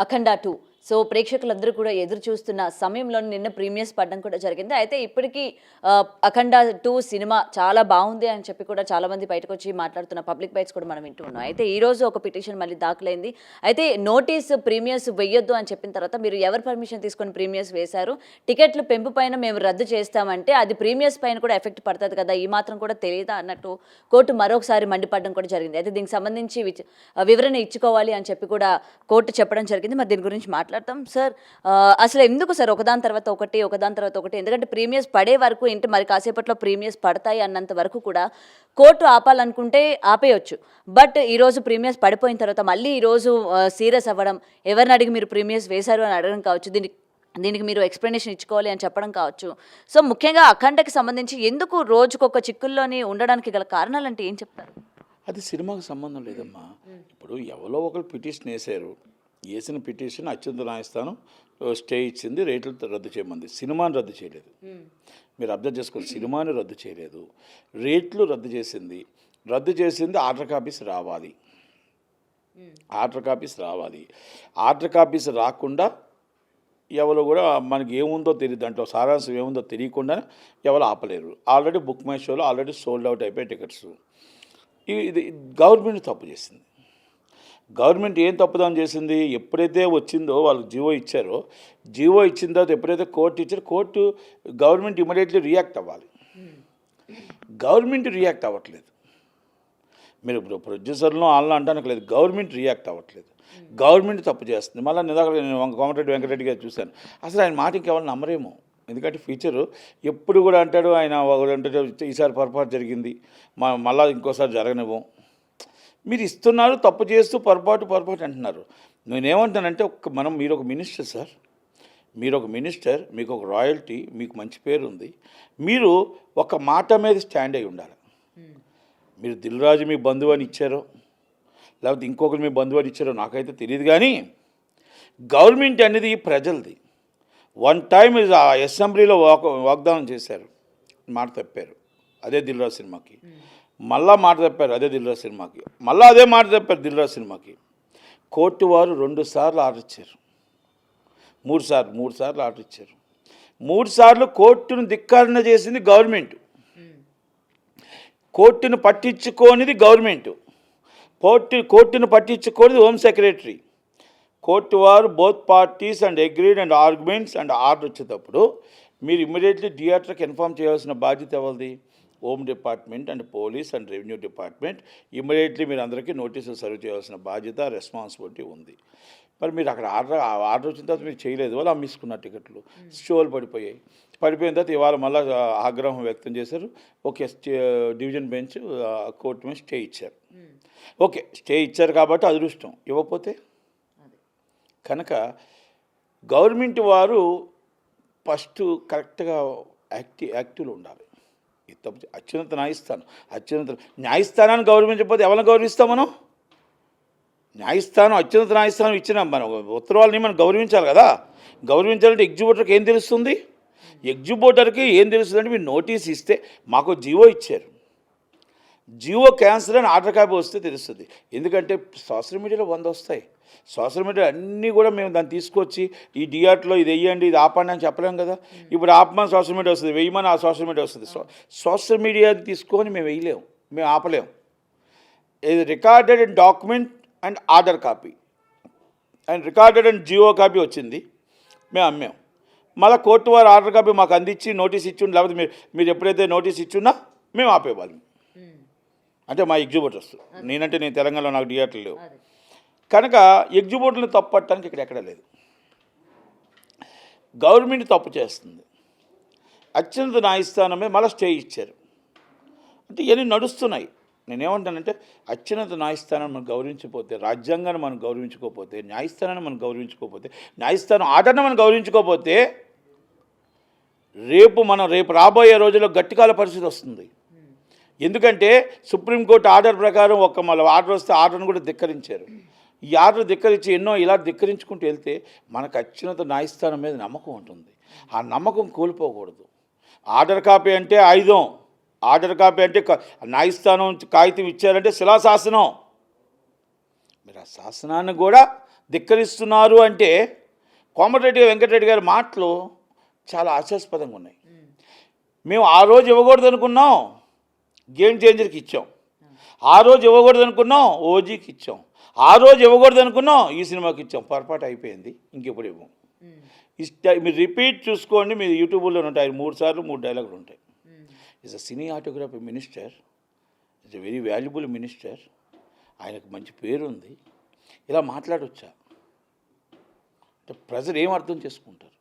అఖండ 2. So, ప్రేక్షకులందరూ కూడా ఎదురు చూస్తున్న సమయంలో నిన్న ప్రీమియర్స్ పడడం కూడా జరిగింది. అయితే ఇప్పటికీ అఖండ 2 సినిమా చాలా బావుంది అని చెప్పి కూడా చాలామంది బయటకొచ్చి మాట్లాడుతున్న పబ్లిక్ బైట్స్ కూడా మనం వింటూ ఉన్నాం. అయితే ఈరోజు ఒక పిటిషన్ మళ్ళీ దాఖలైంది. అయితే నోటీస్ ప్రీమియర్స్ వెయ్యొద్దు అని చెప్పిన తర్వాత మీరు ఎవరు పర్మిషన్ తీసుకొని ప్రీమియర్స్ వేశారు? టికెట్ల పెంపు పైన మేము రద్దు చేస్తామంటే అది ప్రీమియర్స్ పైన కూడా ఎఫెక్ట్ పడతది కదా! ఈ మాత్రం కూడా తెలీదా అన్నట్టు కోర్టు మరొకసారి మండిపడడం కూడా జరిగింది. అయితే దీనికి సంబంధించి వివరణ ఇచ్చుకోవాలి అని చెప్పి కూడా కోర్టు చెప్పడం జరిగింది. మరి దీని గురించి మాట్లాడదాం సార్. అసలు ఎందుకు సార్ ఒకదాని తర్వాత ఒకటి ఎందుకంటే ప్రీమియర్స్ పడే వరకు ఏంటి మరి కాసేపట్లో ప్రీమియర్స్ పడతాయి అన్నంత వరకు కూడా కోర్టు ఆపాలనుకుంటే ఆపేయొచ్చు. బట్ ఈరోజు ప్రీమియర్స్ పడిపోయిన తర్వాత మళ్ళీ ఈరోజు సీరియస్ అవ్వడం, ఎవరిని అడిగి మీరు ప్రీమియర్స్ వేశారు అని అడగడం కావచ్చు, దీనికి మీరు ఎక్స్ప్లెనేషన్ ఇచ్చుకోవాలి అని చెప్పడం కావచ్చు. సో ముఖ్యంగా అఖండకి సంబంధించి ఎందుకు రోజుకొక చిక్కుల్లోని ఉండడానికి గల కారణాలంటే ఏం చెప్తారు? అది సినిమాకి సంబంధం లేదమ్మా. ఇప్పుడు ఎవరో ఒకరు పిటిషన్ వేసిన పిటిషన్ అత్యున్నత న్యాయస్థానం స్టే ఇచ్చింది, రేట్లు రద్దు చేయమంది. సినిమాని రద్దు చేయలేదు. మీరు అబ్జర్వ్ చేసుకోండి, సినిమాని రద్దు చేయలేదు, రేట్లు రద్దు చేసింది ఆర్డర్ కాపీస్ రావాలి. ఆర్డర్ కాపీస్ రాకుండా ఎవరు కూడా మనకి ఏముందో తెలియదు, దాంట్లో సారాంశం ఏముందో తెలియకుండా ఎవరు ఆపలేరు. ఆల్రెడీ బుక్ మై షోలో ఆల్రెడీ సోల్డ్ అవుట్ అయిపోయి టికెట్స్. ఇది గవర్నమెంట్ తప్పు చేసింది. గవర్నమెంట్ ఏం తప్పుదాం చేసింది? ఎప్పుడైతే వచ్చిందో వాళ్ళకి జీవో ఇచ్చారో, జీవో ఇచ్చిన తర్వాత ఎప్పుడైతే కోర్టు ఇచ్చారో గవర్నమెంట్ ఇమీడియట్లీ రియాక్ట్ అవ్వాలి. గవర్నమెంట్ రియాక్ట్ అవ్వట్లేదు. మీరు ఇప్పుడు ప్రొడ్యూసర్లో వాళ్ళని అంటానికి లేదు, గవర్నమెంట్ రియాక్ట్ అవ్వట్లేదు. గవర్నమెంట్ తప్పు చేస్తుంది. మళ్ళీ నిదాక నేను కోమటిరెడ్డి వెంకటరెడ్డి గారు చూశాను, అసలు ఆయన మాట ఇంకెవరు నమ్మరేమో. ఎందుకంటే ఫ్యూచరు ఎప్పుడు కూడా అంటాడు ఆయన, ఈసారి పొరపాటు జరిగింది, మళ్ళీ ఇంకోసారి జరగనివ్వం. మీరు ఇస్తున్నారు, తప్పు చేస్తూ పొరపాటు అంటున్నారు. నేనేమంటానంటే మీరు ఒక మినిస్టర్ సార్, మీకు ఒక రాయల్టీ, మీకు మంచి పేరు ఉంది. మీరు ఒక మాట మీద స్టాండ్ అయి ఉండాలి. మీరు దిల్ రాజు మీ బంధువు అని ఇచ్చారో లేకపోతే ఇంకొకరు మీ బంధువు అని ఇచ్చారో నాకైతే తెలియదు, కానీ గవర్నమెంట్ అనేది ప్రజలది. వన్ టైం అసెంబ్లీలో వాగ్దానం చేశారు, మాట తప్పారు, అదే దిల్ రాజు సినిమాకి. మళ్ళా మాట తప్పారు, అదే దిల్ రాజు సినిమాకి. మళ్ళీ అదే మాట తప్పారు దిల్ రాజు సినిమాకి. కోర్టు వారు 2 సార్లు ఆర్డర్ ఇచ్చారు, 3 సార్లు ఆర్డర్ ఇచ్చారు. 3 సార్లు కోర్టును ధిక్కారణ చేసింది గవర్నమెంట్. కోర్టును పట్టించుకోనిది గవర్నమెంట్. కోర్టును పట్టించుకోనిది హోమ్ సెక్రటరీ. కోర్టు వారు both parties and agreed and arguments and order వచ్చేటప్పుడు మీరు ఇమ్మీడియట్లీ థియేటర్కి ఇన్ఫామ్ చేయాల్సిన బాధ్యత ఎవరిది? Home department and police and revenue department. Immediately మీరు అందరికీ నోటీసులు సర్వ్ చేయాల్సిన బాధ్యత, రెస్పాన్సిబిలిటీ ఉంది. మరి మీరు అక్కడ ఆర్డర్ వచ్చిన తర్వాత మీరు చేయలేదు, వాళ్ళు అమ్మేసుకున్న టికెట్లు, షోలు పడిపోయిన తర్వాత ఇవాళ మళ్ళీ ఆగ్రహం వ్యక్తం చేశారు. ఓకే, డివిజన్ బెంచ్ కోర్టు మీద స్టే ఇచ్చారు. ఓకే, స్టే ఇచ్చారు కాబట్టి అదృష్టం. ఇవ్వకపోతే కనుక గవర్నమెంట్ వారు ఫస్ట్ కరెక్ట్గా యాక్టివ్లో ఉండాలి. అత్యున్నత న్యాయస్థానాన్ని గౌరవించకపోతే ఎవరిని గౌరవిస్తాం మనం? అత్యున్నత న్యాయస్థానం ఇచ్చిన మనం ఉత్తర్వులని మనం గౌరవించాలి కదా. గౌరవించాలంటే ఎగ్జిక్యూటివ్కి ఏం తెలుస్తుంది? ఎగ్జిక్యూటివ్కి ఏం తెలుస్తుంది అంటే, మీరు నోటీస్ ఇస్తే, మాకు జీవో ఇచ్చారు, జీవో క్యాన్సిల్ అని ఆర్డర్ కాపీ వస్తే తెలుస్తుంది. ఎందుకంటే సోషల్ మీడియాలో 100 వస్తాయి. సోషల్ మీడియా అన్నీ కూడా మేము దాన్ని తీసుకొచ్చి ఈ డిఆర్ట్లో ఇది వెయ్యండి, ఇది ఆపండి అని చెప్పలేం కదా. ఇప్పుడు ఆపమని సోషల్ మీడియా వస్తుంది, వెయ్యమని ఆ సోషల్ మీడియా వస్తుంది. సోషల్ మీడియా తీసుకొని మేము వేయలేము, మేము ఆపలేము. ఇది recorded and document and order copy and recorded and GO copy వచ్చింది, మేము అమ్మాం. మళ్ళీ కోర్టు వారు ఆర్డర్ కాపీ మాకు అందించి నోటీస్ ఇచ్చి, లేకపోతే మీరు ఎప్పుడైతే నోటీస్ ఇచ్చున్నా మేము ఆపేవాళ్ళం. అంటే మా ఎగ్జిక్యూటివ్స్, నేను తెలంగాణలో నాకు థియేటర్లు లేవు కనుక ఎగ్జిక్యూటివ్ని తప్పు పట్టడానికి ఇక్కడ ఎక్కడ లేదు. గవర్నమెంట్ తప్పు చేస్తుంది. అత్యున్నత న్యాయస్థానమే మళ్ళీ స్టే ఇచ్చారు అంటే ఇవన్నీ నడుస్తున్నాయి. నేనేమంటానంటే, అత్యున్నత న్యాయస్థానాన్ని మనం గౌరవించకపోతే, రాజ్యాంగాన్ని మనం గౌరవించుకోకపోతే, న్యాయస్థానాన్ని మనం గౌరవించుకోకపోతే, న్యాయస్థానం ఆర్డర్ని మనం గౌరవించుకోకపోతే రేపు రాబోయే రోజుల్లో గట్టికాల పరిస్థితి వస్తుంది. ఎందుకంటే సుప్రీంకోర్టు ఆర్డర్ ప్రకారం మళ్ళీ ఆర్డర్ వస్తే ఆర్డర్ని కూడా ధిక్కరించారు. ఈ ఆర్డర్ ధిక్కరించి ఎన్నో ఇలా ధిక్కరించుకుంటూ వెళ్తే మనకు అత్యున్నత న్యాయస్థానం మీద నమ్మకం ఉంటుంది. ఆ నమ్మకం కోల్పోకూడదు. ఆర్డర్ కాపీ అంటే ఆయుధం, ఆర్డర్ కాపీ అంటే న్యాయస్థానం కాగితం ఇచ్చారంటే శిలాశాసనం. మీరు ఆ శాసనాన్ని కూడా ధిక్కరిస్తున్నారు అంటే కోమటిరెడ్డి వెంకటరెడ్డి గారి మాటలు చాలా హాస్యాస్పదంగా ఉన్నాయి. మేము ఆ రోజు ఇవ్వకూడదు అనుకున్నాం, గేమ్ చేంజర్కి ఇచ్చాం. ఆ రోజు ఇవ్వకూడదు అనుకున్నాం, ఓజీకి ఇచ్చాం. ఆ రోజు ఇవ్వకూడదు అనుకున్నాం, ఈ సినిమాకి ఇచ్చాం. పొరపాటు అయిపోయింది, ఇంకెప్పుడు ఇవ్వం. మీరు రిపీట్ చూసుకోండి, మీరు యూట్యూబ్లో ఉంటాయి. 3 సార్లు 3 డైలాగులు ఉంటాయి. Is a cinematography minister, is a very valuable minister, ఆయనకు మంచి పేరు ఉంది. ఇలా మాట్లాడొచ్చా? అంటే ప్రజలు ఏం అర్థం చేసుకుంటారు?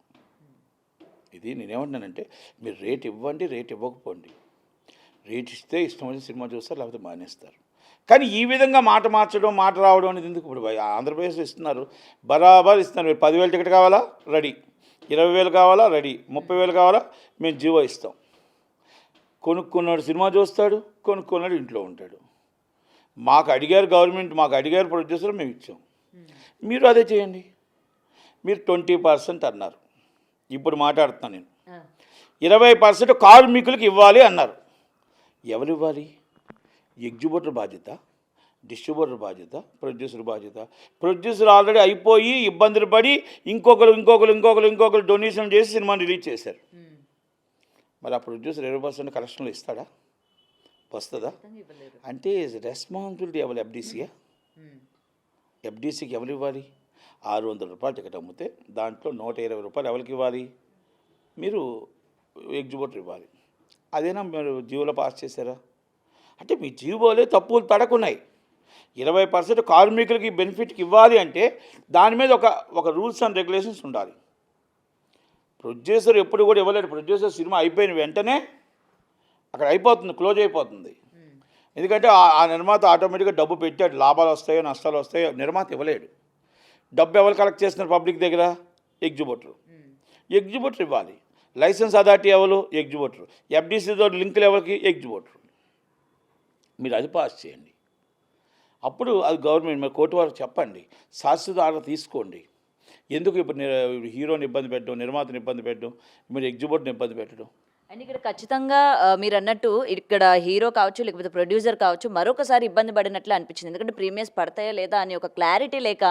ఇది నేనేమంటున్నానంటే, మీరు రేట్ ఇవ్వండి, రేట్ ఇవ్వకపోండి. రేట్ ఇస్తే ఇష్టం వచ్చిన సినిమా చూస్తారు, లేకపోతే మానేస్తారు. కానీ ఈ విధంగా మాట మార్చడం, మాట రావడం అనేది ఎందుకు? ఇప్పుడు ఆంధ్రప్రదేశ్లో ఇస్తున్నారు, బరాబర్ ఇస్తున్నారు. మీరు 10,000 టికెట్ కావాలా, రెడీ. 20,000 కావాలా, రెడీ. 30,000 కావాలా, మేము జీవో ఇస్తాం. కొనుక్కున్నాడు సినిమా చూస్తాడు, కొనుక్కున్నాడు ఇంట్లో ఉంటాడు. మాకు అడిగారు గవర్నమెంట్, మాకు అడిగారు ప్రొడ్యూసర్, మేము ఇచ్చాం. మీరు అదే చేయండి. మీరు 20% అన్నారు, ఇప్పుడు మాట్లాడుతున్నాను నేను. 20% కార్మికులకు ఇవ్వాలి అన్నారు. ఎవరు ఇవ్వాలి? ఎగ్జిబ్యూటర్ బాధ్యత, డిస్ట్రిబ్యూటర్ బాధ్యత, ప్రొడ్యూసర్ బాధ్యత. ప్రొడ్యూసర్ ఆల్రెడీ అయిపోయి ఇబ్బందులు పడి ఇంకొకరు డొనేషన్ చేసి సినిమాని రిలీజ్ చేశారు. మరి ఆ ప్రొడ్యూసర్ 20% కలెక్షన్లు ఇస్తాడా? వస్తుందా? అంటే రెస్పాన్సిబిలిటీ ఎవరు? ఎఫ్డీసీయా? ఎఫ్డీసీకి ఎవరు ఇవ్వాలి? 600 రూపాయలు టికెట్ అమ్మితే దాంట్లో 120 రూపాయలు ఎవరికి ఇవ్వాలి? మీరు ఎగ్జిబ్యూటర్ ఇవ్వాలి. అదేనా మీరు జీవోలో పాస్ చేశారా? అంటే మీ జీవోలే తప్పులు తడకున్నాయి. 20% కార్మికులకి బెనిఫిట్కి ఇవ్వాలి అంటే దాని మీద ఒక రూల్స్ అండ్ రెగ్యులేషన్స్ ఉండాలి. ప్రొడ్యూసర్ ఎప్పుడు కూడా ఇవ్వలేడు. ప్రొడ్యూసర్ సినిమా అయిపోయిన వెంటనే అక్కడ అయిపోతుంది, క్లోజ్ అయిపోతుంది. ఎందుకంటే ఆ నిర్మాత ఆటోమేటిక్గా డబ్బు పెట్టాడు. లాభాలు వస్తాయో నష్టాలు వస్తాయో నిర్మాత ఇవ్వలేడు. డబ్బు ఎవరు కలెక్ట్ చేస్తున్నారు పబ్లిక్ దగ్గర? ఎగ్జిబ్యూటర్ ఇవ్వాలి. లైసెన్స్ అథారిటీ ఎవరు? ఎగ్జిబ్యూటర్. ఎఫ్డీసీతో లింకులు ఎవరికి? ఎగ్జిబ్యూటర్. మీరు అది పాస్ చేయండి. అప్పుడు అది గవర్నమెంట్. మరి కోర్టు వారికి చెప్పండి, శాశ్వత ఆర్డర్ తీసుకోండి. ఎందుకు ఇప్పుడు హీరోని ఇబ్బంది పెట్టడం, నిర్మాతని ఇబ్బంది పెట్టడం, మీరు ఎగ్జిబ్యూటర్ని ఇబ్బంది పెట్టడం? అండ్ ఇక్కడ ఖచ్చితంగా మీరు అన్నట్టు ఇక్కడ హీరో కావచ్చు, లేకపోతే ప్రొడ్యూసర్ కావచ్చు, మరొకసారి ఇబ్బంది పడినట్లు అనిపించింది. ఎందుకంటే ప్రీమియర్స్ పడతాయా లేదా అని ఒక క్లారిటీ లేక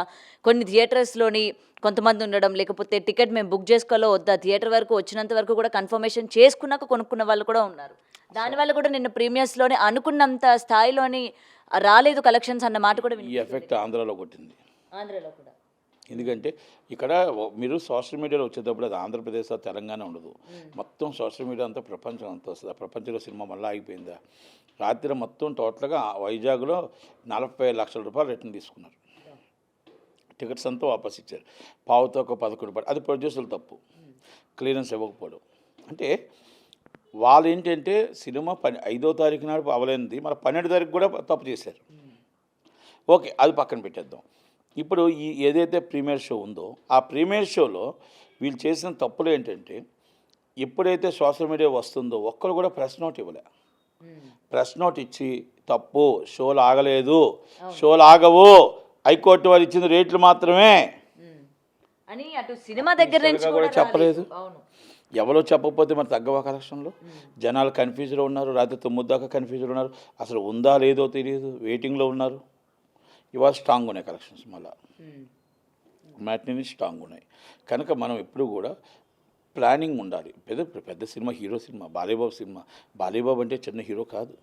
కొన్ని థియేటర్స్లోని కొంతమంది ఉండడం, లేకపోతే టికెట్ మేము బుక్ చేసుకోవాలో వద్దా, థియేటర్ వరకు వచ్చినంత వరకు కూడా కన్ఫర్మేషన్ చేసుకున్నాక కొనుక్కున్న వాళ్ళు కూడా ఉన్నారు. దానివల్ల కూడా నిన్న ప్రీమియర్స్లోని అనుకున్నంత స్థాయిలోని రాలేదు కలెక్షన్స్ అన్న మాట కూడా ఈ ఎఫెక్ట్ ఆంధ్రాలో కొట్టింది. ఆంధ్రలో కూడా ఎందుకంటే ఇక్కడ మీరు సోషల్ మీడియాలో వచ్చేటప్పుడు అది ఆంధ్రప్రదేశ్, తెలంగాణ ఉండదు. మొత్తం సోషల్ మీడియా అంతా ప్రపంచం అంతా వస్తుంది. ఆ ప్రపంచంలో సినిమా మళ్ళీ ఆగిపోయిందా? రాత్రి మొత్తం టోటల్గా వైజాగ్లో 40 లక్షల రూపాయలు రిటర్న్ తీసుకున్నారు. టికెట్స్ అంతా వాపస్ ఇచ్చారు. పావుతో ఒక 11 రూపాయలు. అది ప్రొడ్యూసర్లు తప్పు, క్లియరెన్స్ ఇవ్వకపోవడం. అంటే వాళ్ళు ఏంటంటే సినిమా 5వ తారీఖు నాడు అవలేనిది మన 12వ తారీఖు కూడా తప్పు చేశారు. ఓకే, అది పక్కన పెట్టేద్దాం. ఇప్పుడు ఏదైతే ప్రీమియర్ షో ఉందో ఆ ప్రీమియర్ షోలో వీళ్ళు చేసిన తప్పులు ఏంటంటే, ఎప్పుడైతే సోషల్ మీడియా వస్తుందో ఒక్కరు కూడా ప్రెస్ నోట్ ఇవ్వలే. ప్రెస్ నోట్ ఇచ్చి తప్పు, షోలు ఆగలేదు, షోలు ఆగవు, హైకోర్టు వారు ఇచ్చిన రేట్లు మాత్రమే అని అటు సినిమా దగ్గర నుంచి కూడా చెప్పలేదు. ఎవరో చెప్పకపోతే మరి తగ్గవా కలెక్షన్లో? జనాలు కన్ఫ్యూజ్లో ఉన్నారు. రాత్రి 9 దాకా కన్ఫ్యూజ్లో ఉన్నారు. అసలు ఉందా లేదో తెలియదు, వెయిటింగ్లో ఉన్నారు. ఇవాళ స్ట్రాంగ్ ఉన్నాయి కలెక్షన్స్, మళ్ళీ మ్యాట్నీ స్ట్రాంగ్ ఉన్నాయి. కనుక మనం ఎప్పుడు కూడా ప్లానింగ్ ఉండాలి. పెద్ద సినిమా, హీరో సినిమా, బాలీబాబు సినిమా. బాలీబాబు అంటే చిన్న హీరో కాదు.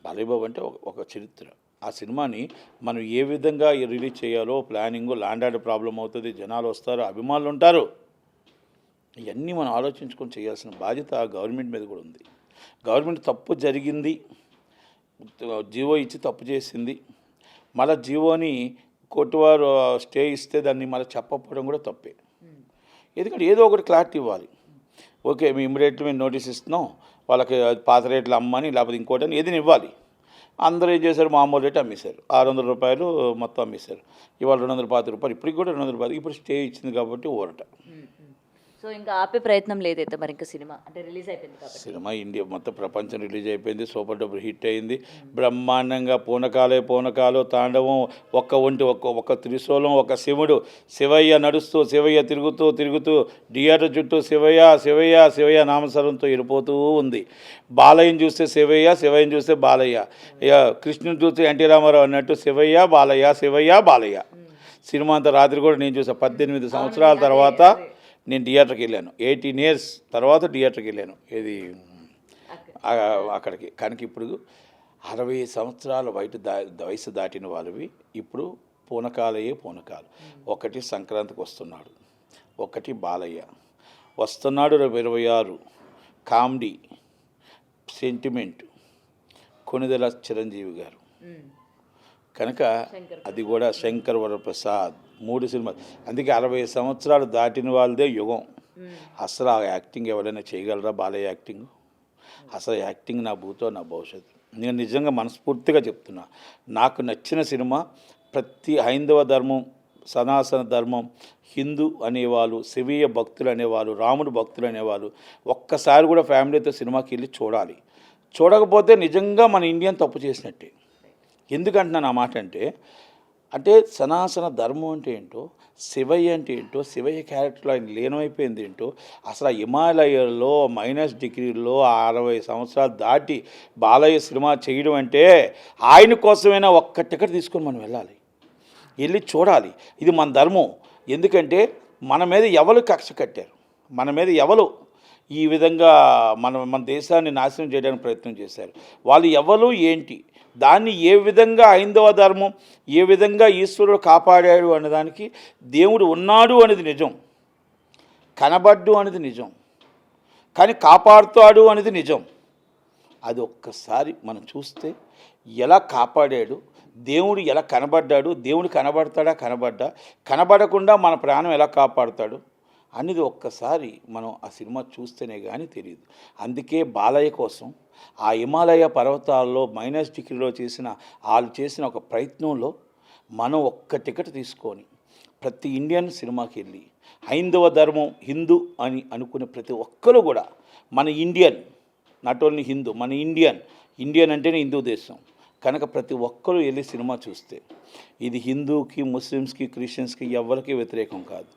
బాలీబాబు అంటే ఒక చరిత్ర. ఆ సినిమాని మనం ఏ విధంగా రిలీజ్ చేయాలో ప్లానింగ్, ల్యాండ్ ఆర్డర్ ప్రాబ్లం అవుతుంది, జనాలు వస్తారు, అభిమానులు ఉంటారు. ఇవన్నీ మనం ఆలోచించుకొని చేయాల్సిన బాధ్యత గవర్నమెంట్ మీద కూడా ఉంది. గవర్నమెంట్ తప్పు జరిగింది, జీవో ఇచ్చి తప్పు చేసింది, మళ్ళీ జీవోని కోర్టు వారు స్టే ఇస్తే దాన్ని మళ్ళీ చెప్పకపోవడం కూడా తప్పే. ఎందుకంటే ఏదో ఒకటి క్లారిటీ ఇవ్వాలి. ఓకే, మేము ఇమ్మీడియట్లీ మేము నోటీస్ ఇస్తున్నాం, వాళ్ళకి పాత రేట్లు అమ్మని లేకపోతే ఇంకోటని ఏదైనా ఇవ్వాలి. అందరూ ఏం చేశారు? మామూలు రేటు అమ్మేశారు. 600 రూపాయలు మొత్తం అమ్మేశారు. ఇవాళ 220 రూపాయలు, ఇప్పటికి కూడా 220. ఇప్పుడు స్టే ఇచ్చింది కాబట్టి ఊరట. సో సో ఇంకా ఆపే ప్రయత్నం లేదైతే మరి ఇంకా సినిమా అంటే రిలీజ్ అయిపోయింది కాబట్టి. సినిమా ఇండియా మొత్తం ప్రపంచం రిలీజ్ అయిపోయింది, సూపర్ డూపర్ హిట్ అయింది, బ్రహ్మాండంగా పూనకాలు తాండవం, ఒక్క త్రిశూలం, ఒక శివుడు, శివయ్య నడుస్తూ, శివయ్య తిరుగుతూ థియేటర్ చుట్టూ శివయ్య నామస్వరంతో వెళ్ళిపోతూ ఉంది. బాలయ్యని చూస్తే శివయ్యని చూస్తే బాలయ్య, ఇక కృష్ణుని చూస్తే ఎన్టీ రామారావు అన్నట్టు శివయ్య బాలయ్య. సినిమా అంతా రాత్రి కూడా నేను చూసాను. 18 సంవత్సరాల తర్వాత నేను థియేటర్కి వెళ్ళాను. 18 years తర్వాత థియేటర్కి వెళ్ళాను. ఇది అక్కడికి. కనుక ఇప్పుడు 60 సంవత్సరాల వయసు దాటిన వాళ్ళవి ఇప్పుడు పూనకాలు. ఒకటి సంక్రాంతికి వస్తున్నాడు, ఒకటి బాలయ్య వస్తున్నాడు, 26 కామెడీ సెంటిమెంట్ కొణిదెల చిరంజీవి గారు. కనుక అది కూడా శంకర్ వరప్రసాద్ 3 సినిమాలు. అందుకే 60 సంవత్సరాలు దాటిన వాళ్ళదే యుగం. అసలు ఆ యాక్టింగ్ ఎవరైనా చేయగలరా? బాలయ్య యాక్టింగ్. అసలు యాక్టింగ్ నా భూతో నా భవిష్యత్తు. నేను నిజంగా మనస్ఫూర్తిగా చెప్తున్నా, నాకు నచ్చిన సినిమా ప్రతి హైందవ ధర్మం, సనాతన ధర్మం, హిందూ అనేవాళ్ళు, శివీయ భక్తులు అనేవాళ్ళు, రాముడు భక్తులు అనేవాళ్ళు ఒక్కసారి కూడా ఫ్యామిలీతో సినిమాకి వెళ్ళి చూడాలి. చూడకపోతే నిజంగా మన ఇండియన్ తప్పు చేసినట్టే. ఎందుకంటున్నాను ఆ మాట అంటే సనాతన ధర్మం అంటే ఏంటో, శివయ్య అంటే ఏంటో, శివయ్య క్యారెక్టర్లో ఆయన లీనమైపోయింది ఏంటో, అసలు హిమాలయాల్లో -డిగ్రీల్లో 60 సంవత్సరాలు దాటి బాలయ్య సినిమా చేయడం అంటే ఆయన కోసమైనా ఒక్క టికెట్ తీసుకొని మనం వెళ్ళి చూడాలి. ఇది మన ధర్మం. ఎందుకంటే మన మీద ఎవరు కక్ష కట్టారు, మన మీద ఎవరు ఈ విధంగా మన దేశాన్ని నాశనం చేయడానికి ప్రయత్నం చేశారు, వాళ్ళు ఎవరు ఏంటి, దాన్ని ఏ విధంగా హైందవ ధర్మం, ఏ విధంగా ఈశ్వరుడు కాపాడాడు అన్నదానికి దేవుడు ఉన్నాడు అనేది నిజం, కనబడ్డు అనేది నిజం, కానీ కాపాడుతాడు అనేది నిజం. అది ఒక్కసారి మనం చూస్తే ఎలా కాపాడాడు దేవుడు, ఎలా కనబడ్డాడు దేవుడు, కనబడకుండా మన ప్రాణం ఎలా కాపాడుతాడు అనేది ఒక్కసారి మనం ఆ సినిమా చూస్తేనే కానీ తెలియదు. అందుకే బాలయ్య కోసం ఆ హిమాలయ పర్వతాల్లో -డిగ్రీలో వాళ్ళు చేసిన ఒక ప్రయత్నంలో మనం ఒక్క టికెట్ తీసుకొని ప్రతి ఇండియన్ సినిమాకి వెళ్ళి హైందవ ధర్మం, హిందూ అని అనుకునే ప్రతి ఒక్కరు కూడా మన ఇండియన్, నాట్ ఓన్లీ హిందూ, మన ఇండియన్ అంటేనే హిందూ దేశం. కనుక ప్రతి ఒక్కరూ వెళ్ళి సినిమా చూస్తే ఇది హిందూకి, ముస్లిమ్స్కి, క్రిస్టియన్స్కి ఎవరికి వ్యతిరేకం కాదు.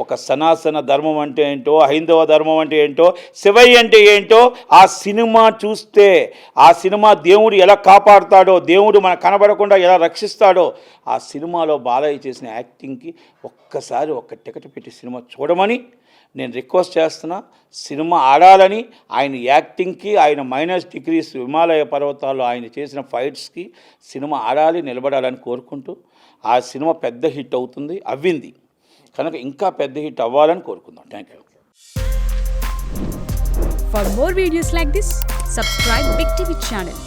ఒక సనాతన ధర్మం అంటే ఏంటో, హైందవ ధర్మం అంటే ఏంటో, శివయ్య అంటే ఏంటో ఆ సినిమా చూస్తే, ఆ సినిమా దేవుడు ఎలా కాపాడుతాడో, దేవుడు మన కనబడకుండా ఎలా రక్షిస్తాడో, ఆ సినిమాలో బాలయ్య చేసిన యాక్టింగ్కి ఒక్కసారి ఒక్క టికెట్ పెట్టి సినిమా చూడమని నేను రిక్వెస్ట్ చేస్తున్నా. సినిమా ఆడాలని, ఆయన యాక్టింగ్కి, ఆయన -డిగ్రీస్ హిమాలయ పర్వతాల్లో ఆయన చేసిన ఫైట్స్కి సినిమా ఆడాలి, నిలబడాలని కోరుకుంటూ, ఆ సినిమా పెద్ద హిట్ అవుతుంది, అవ్వింది కనుక ఇంకా పెద్ద హిట్ అవ్వాలని కోరుకుందాం. Thank you. For more videos like this, subscribe Big TV channel.